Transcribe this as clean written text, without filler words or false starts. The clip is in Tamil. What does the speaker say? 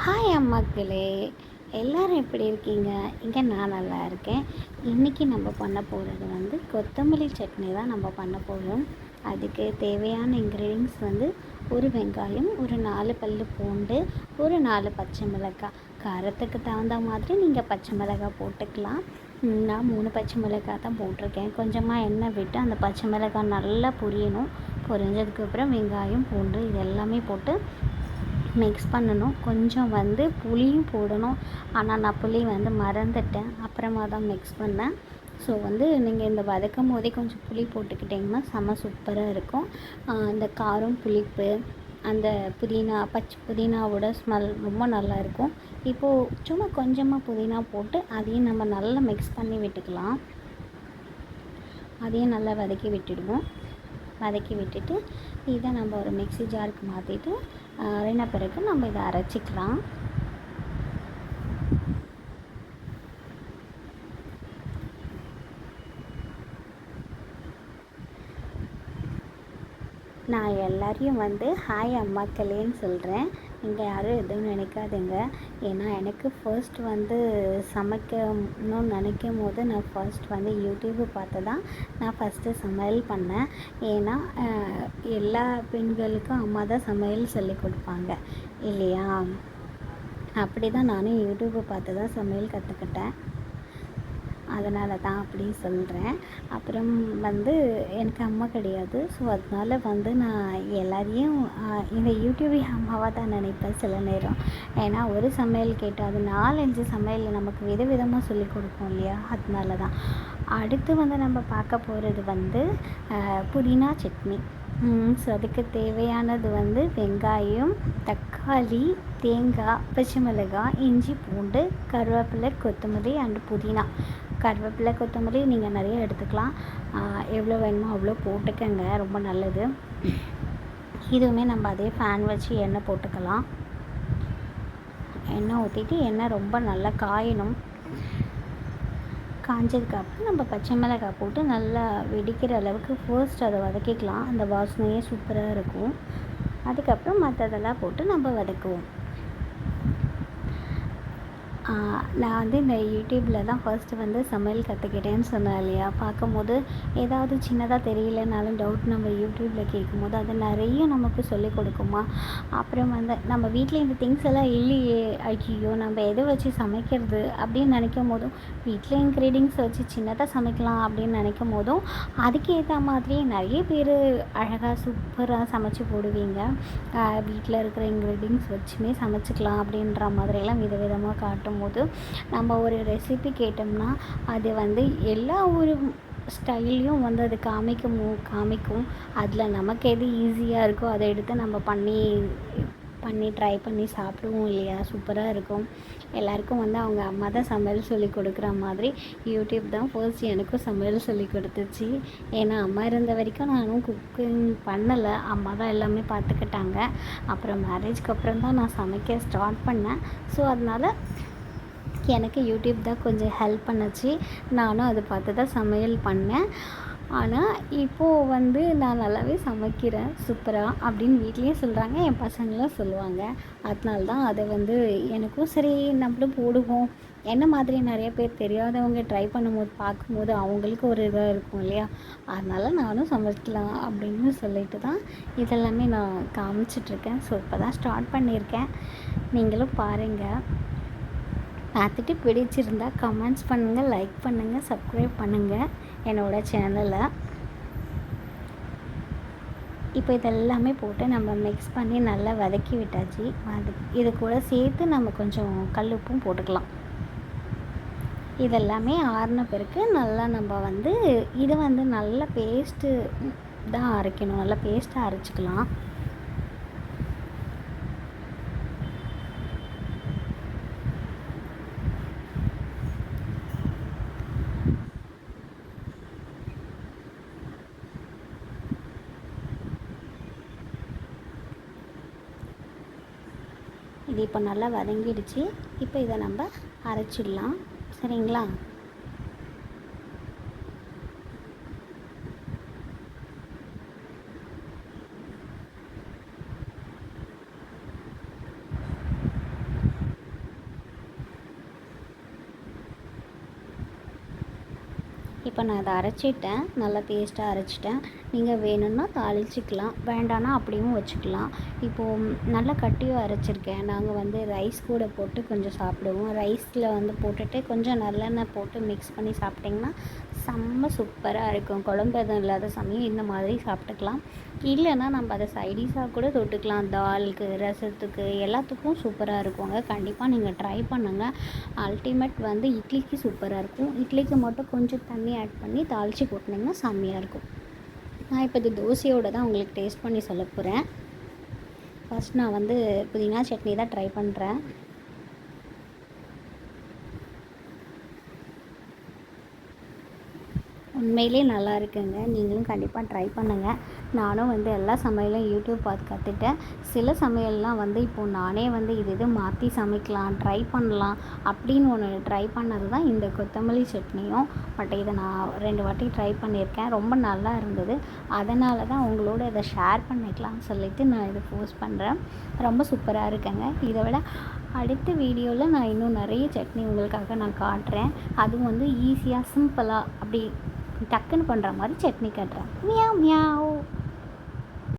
ஹாய் அம்மாக்களே, எல்லோரும் எப்படி இருக்கீங்க? இங்கே நான் நல்லா இருக்கேன். இன்றைக்கி நம்ம பண்ண போகிறது கொத்தமல்லி சட்னி தான் நம்ம பண்ண போகிறோம். அதுக்கு தேவையான இன்க்ரீடியன்ஸ் ஒரு வெங்காயம், ஒரு 4 பல் பூண்டு, ஒரு 4 பச்சை மிளகாய். காரத்துக்கு தகுந்த மாதிரி நீங்கள் பச்சை மிளகாய் போட்டுக்கலாம். நான் 3 பச்சை மிளகாய் தான் போட்டிருக்கேன். கொஞ்சமாக எண்ணெய் விட்டு அந்த பச்சை மிளகாய் நல்லா பொரியணும். பொரிஞ்சதுக்கப்புறம் வெங்காயம், பூண்டு இது எல்லாமே போட்டு மிக்ஸ் பண்ணணும். கொஞ்சம் புளியும் போடணும். ஆனால் நான் புளி மறந்துட்டேன், அப்புறமா தான் மிக்ஸ் பண்ணேன். ஸோ நீங்கள் இந்த வதக்கும் போதே கொஞ்சம் புளி போட்டுக்கிட்டிங்கன்னா செம்ம சூப்பராக இருக்கும். அந்த காரம், புளிப்பு, அந்த பச்சை புதினாவோட ஸ்மெல் ரொம்ப நல்லாயிருக்கும். இப்போது சும்மா கொஞ்சமாக புதினா போட்டு அதையும் நம்ம நல்லா மிக்ஸ் பண்ணி விட்டுக்கலாம். அதையும் நல்லா வதக்கி விட்டுடுவோம். வதக்கி விட்டுட்டு இதை நம்ம ஒரு மிக்ஸி ஜாருக்கு மாற்றிட்டு என்ன பிறகு நம்ம இதை அரைச்சிக்கலாம். நான் எல்லாரையும் ஹாய் அம்மாக்களேன்னு சொல்கிறேன். நீங்கள் யாரும் எதுவும் நினைக்காதுங்க. ஏன்னா எனக்கு ஃபர்ஸ்ட் சமைக்கணும்னு நினைக்கும் போது நான் ஃபர்ஸ்ட் யூடியூப்பு பார்த்து தான் நான் ஃபஸ்ட்டு சமையல் பண்ணேன். ஏன்னா எல்லா பெண்களுக்கும் அம்மா தான் சமையல் சொல்லி கொடுப்பாங்க இல்லையா? அப்படி தான் நானும் யூடியூப்பை பார்த்து தான் சமையல் கற்றுக்கிட்டேன். அதனால தான் அப்படி சொல்கிறேன். அப்புறம் எனக்கு அம்மா கிடையாது. ஸோ அதனால் நான் எல்லாரையும் இந்த யூடியூபே அம்மாவாக தான் நினைப்பேன் சில நேரம். ஏன்னா ஒரு சமையல் கேட்டால் அது 4-5 சமையல் நமக்கு விதவிதமாக சொல்லி கொடுப்போம் இல்லையா? அதனால தான். அடுத்து நம்ம பார்க்க போகிறது புதினா சட்னி. ஸோ அதுக்கு தேவையானது வெங்காயம், தக்காளி, தேங்காய், பச்சை மிளகாய், இஞ்சி, பூண்டு, கருவேப்பிலை, கொத்தமல்லி அண்டு புதினா. கருவேப்பிலை, கொத்தமல்லி நீங்கள் நிறைய எடுத்துக்கலாம். எவ்வளோ வேணுமோ அவ்வளோ போட்டுக்கங்க, ரொம்ப நல்லது. இதுவுமே நம்ம அதே ஃபேன் வச்சு எண்ணெய் போட்டுக்கலாம். எண்ணெய் ஊற்றிட்டு எண்ணெய் ரொம்ப நல்லா காயணும். காஞ்சதுக்கப்புறம் நம்ம பச்சை மிளகாய் போட்டு நல்லா வெடிக்கிற அளவுக்கு ஃபர்ஸ்ட் அதை வதக்கிக்கலாம். அந்த வாசனையே சூப்பராக இருக்கும். அதுக்கப்புறம் மற்றதெல்லாம் போட்டு நம்ம வதக்குவோம். நான் இந்த யூடியூப்பில் தான் ஃபர்ஸ்ட்டு சமையல் கற்றுக்கிட்டேன்னு சொன்னேன் இல்லையா? பார்க்கும்போது ஏதாவது சின்னதாக தெரியலனாலும் டவுட் நம்ம யூடியூப்பில் கேட்கும்போது அது நிறைய நமக்கு சொல்லிக் கொடுக்குமா. அப்புறம் நம்ம வீட்டில் இந்த திங்ஸ் எல்லாம் இல்லையே, ஐயோ நம்ம எதை வச்சு சமைக்கிறது அப்படின்னு நினைக்கும் போதும், வீட்டில் இன்க்ரீடியன்ஸ் வச்சு சின்னதாக சமைக்கலாம் அப்படின்னு நினைக்கும் போதும் அதுக்கேற்ற மாதிரி நிறைய பேர் அழகாக சூப்பராக சமைச்சு போடுவீங்க. வீட்டில் இருக்கிற இன்க்ரீடியன்ஸ் வச்சுமே சமைச்சிக்கலாம் அப்படின்ற மாதிரியெல்லாம் விதவிதமாக காட்டும் போது நம்ம ஒரு ரெசிபி கேட்டோம்னா அது எல்லா ஒரு ஸ்டைல்லையும் அது காமிக்கும். அதில் நமக்கு எது ஈஸியாக இருக்கோ அதை எடுத்து நம்ம பண்ணி ட்ரை பண்ணி சாப்பிடுவோம் இல்லையா? சூப்பராக இருக்கும். எல்லாருக்கும் அவங்க அம்மா தான் சமையல் சொல்லி கொடுக்குற மாதிரி யூடியூப் தான் ஃபர்ஸ்ட் எனக்கும் சமையல் சொல்லி கொடுத்துச்சு. ஏன்னா அம்மா இருந்த வரைக்கும் நானும் குக்கிங் பண்ணலை, அம்மா தான் எல்லாமே பார்த்துக்கிட்டாங்க. அப்புறம் மேரேஜ்க்கு அப்புறம் தான் நான் சமைக்க ஸ்டார்ட் பண்ணேன். ஸோ அதனால் எனக்கு யூடியூப் தான் கொஞ்சம் ஹெல்ப் பண்ணுச்சு. நானும் அதை பார்த்து தான் சமையல் பண்ணேன். ஆனால் இப்போது நான் நல்லாவே சமைக்கிறேன் சூப்பராக அப்படின்னு வீட்லேயும் சொல்கிறாங்க, என் பசங்களும் சொல்லுவாங்க. அதனால தான் அதை எனக்கும் சரி நம்மளும் போடுவோம். என்ன மாதிரி நிறைய பேர் தெரியாதவங்க ட்ரை பண்ணும்போது பார்க்கும்போது அவங்களுக்கு ஒரு இதாக இருக்கும் இல்லையா? அதனால் நானும் சமைக்கலாம் அப்படின்னு சொல்லிட்டு தான் இதெல்லாமே நான் காமிச்சிட்ருக்கேன். ஸோ இப்போ தான் ஸ்டார்ட் பண்ணியிருக்கேன். நீங்களும் பாருங்கள். பார்த்துட்டு பிடிச்சிருந்தா கமெண்ட்ஸ் பண்ணுங்கள், லைக் பண்ணுங்கள், சப்ஸ்கிரைப் பண்ணுங்கள் என்னோடய சேனலை. இப்போ இதெல்லாமே போட்டு நம்ம மிக்ஸ் பண்ணி நல்லா வதக்கி விட்டாச்சு. இது கூட சேர்த்து நம்ம கொஞ்சம் கல்லுப்பும் போட்டுக்கலாம். இதெல்லாமே ஆறின பிறகு நல்லா நம்ம இதை நல்லா பேஸ்ட்டு தான் அரைக்கணும். நல்லா பேஸ்ட்டாக அரைச்சிக்கலாம். இது இப்போ நல்லா வதங்கிடுச்சு. இப்போ இதை நம்ம அரைச்சிடலாம். சரிங்களா? இப்போ நான் அதை அரைச்சிட்டேன், நல்லா பேஸ்ட்டாக அரைச்சிட்டேன். நீங்கள் வேணும்னா தாளிச்சிக்கலாம், வேண்டான்னா அப்படியும் வச்சுக்கலாம். இப்போது நல்லா கட்டியும் அரைச்சிருக்கேன். நாங்கள் வந்து ரைஸ் கூட போட்டு கொஞ்சம் சாப்பிடுவோம். ரைஸில் வந்து போட்டுட்டு கொஞ்சம் நல்லெண்ணெய் போட்டு மிக்ஸ் பண்ணி சாப்பிட்டிங்கன்னா செம்ம சூப்பராக இருக்கும். குழம்பு எதுவும் இல்லாத சமயம் இந்த மாதிரி சாப்பிட்டுக்கலாம். இல்லைன்னா நம்ம அதை சைடிஷாக கூட தொட்டுக்கலாம். தாலுக்கு, ரசத்துக்கு, எல்லாத்துக்கும் சூப்பராக இருக்குங்க. கண்டிப்பாக நீங்கள் ட்ரை பண்ணுங்கள். அல்டிமேட் வந்து இட்லிக்கு சூப்பராக இருக்கும். இட்லிக்கு மட்டும் கொஞ்சம் தண்ணி ஆட் பண்ணி தாளித்து கொட்டினீங்கன்னா செம்மையாக இருக்கும். நான் இப்போ இது தோசையோடு தான் உங்களுக்கு டேஸ்ட் பண்ணி சொல்ல போகிறேன். ஃபஸ்ட் நான் வந்து புதினா சட்னி தான் ட்ரை பண்ணுறேன். உண்மையிலே நல்லா இருக்குங்க. நீங்களும் கண்டிப்பாக ட்ரை பண்ணுங்கள். நானும் வந்து எல்லா சமையலும் யூடியூப் பார்த்து கற்றுட்டேன். சில சமையல்லாம் வந்து இப்போது நானே வந்து இது மாற்றி சமைக்கலாம், ட்ரை பண்ணலாம் அப்படின்னு ஒன்று ட்ரை பண்ணது தான் இந்த கொத்தமல்லி சட்னியும். பட் இதை நான் 2 வாட்டி ட்ரை பண்ணியிருக்கேன். ரொம்ப நல்லா இருந்தது. அதனால தான் உங்களோட இதை ஷேர் பண்ணிக்கலாம்னு சொல்லிவிட்டு நான் இதை போஸ்ட் பண்ணுறேன். ரொம்ப சூப்பராக இருக்குங்க. இதை விட அடுத்த வீடியோவில் நான் இன்னும் நிறைய சட்னி உங்களுக்காக நான் காட்டுறேன். அதுவும் வந்து ஈஸியாக சிம்பிளாக அப்படி டக்குன்னு பண்ணுற மாதிரி சட்னி காட்டுறேன். Meow meow.